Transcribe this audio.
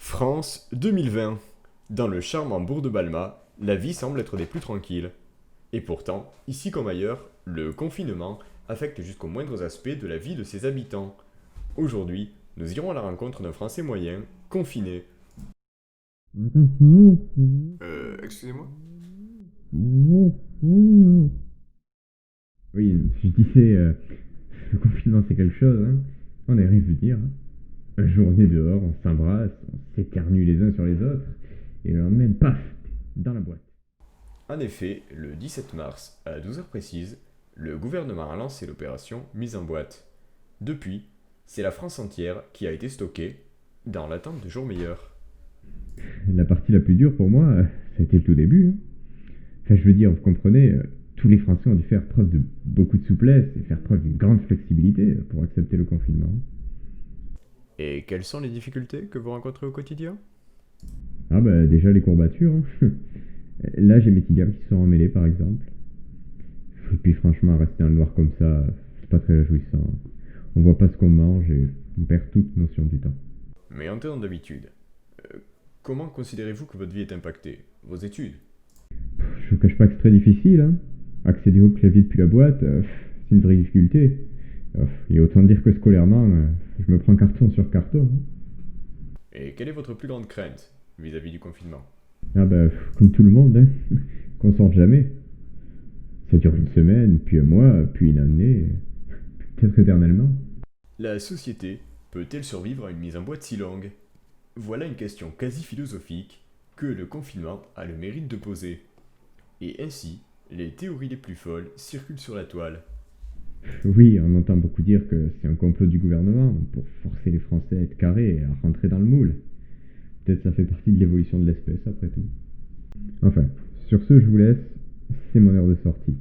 France 2020. Dans le charmant bourg de Balma, la vie semble être des plus tranquilles. Et pourtant, ici comme ailleurs, le confinement affecte jusqu'aux moindres aspects de la vie de ses habitants. Aujourd'hui, nous irons à la rencontre d'un Français moyen, confiné. Excusez-moi. Oui, je disais, le confinement c'est quelque chose, hein. On n'a rien vu dire, hein. Une journée dehors, on s'embrasse, on s'éternue les uns sur les autres, et le lendemain, paf, dans la boîte. En effet, le 17 mars, à 12 heures précises, le gouvernement a lancé l'opération mise en boîte. Depuis, c'est la France entière qui a été stockée, dans l'attente de jours meilleurs. La partie la plus dure pour moi, ça a été le tout début, hein. Enfin, je veux dire, vous comprenez, tous les Français ont dû faire preuve de beaucoup de souplesse et faire preuve d'une grande flexibilité pour accepter le confinement. Et quelles sont les difficultés que vous rencontrez au quotidien? Ah bah déjà les courbatures, hein. Là j'ai mes tibias qui se sont emmêlés par exemple. Et puis franchement, rester dans le noir comme ça, c'est pas très réjouissant. On voit pas ce qu'on mange et on perd toute notion du temps. Mais en termes d'habitude, euh, comment considérez-vous que votre vie est impactée? Vos études? Je vous cache pas que c'est très difficile, hein. Accéder au clavier depuis la boîte, c'est une vraie difficulté. Et autant dire que scolairement, je me prends carton sur carton, hein. Et quelle est votre plus grande crainte vis-à-vis du confinement? Ah bah, comme tout le monde, hein, qu'on sorte jamais. Ça dure une semaine, puis un mois, puis une année, peut-être éternellement. La société peut-elle survivre à une mise en boîte si longue? Voilà une question quasi philosophique que le confinement a le mérite de poser. Et ainsi, les théories les plus folles circulent sur la toile. Oui, on entend beaucoup dire que c'est un complot du gouvernement pour forcer les Français à être carrés et à rentrer dans le moule. Peut-être ça fait partie de l'évolution de l'espèce après tout. Enfin, sur ce, je vous laisse, c'est mon heure de sortie.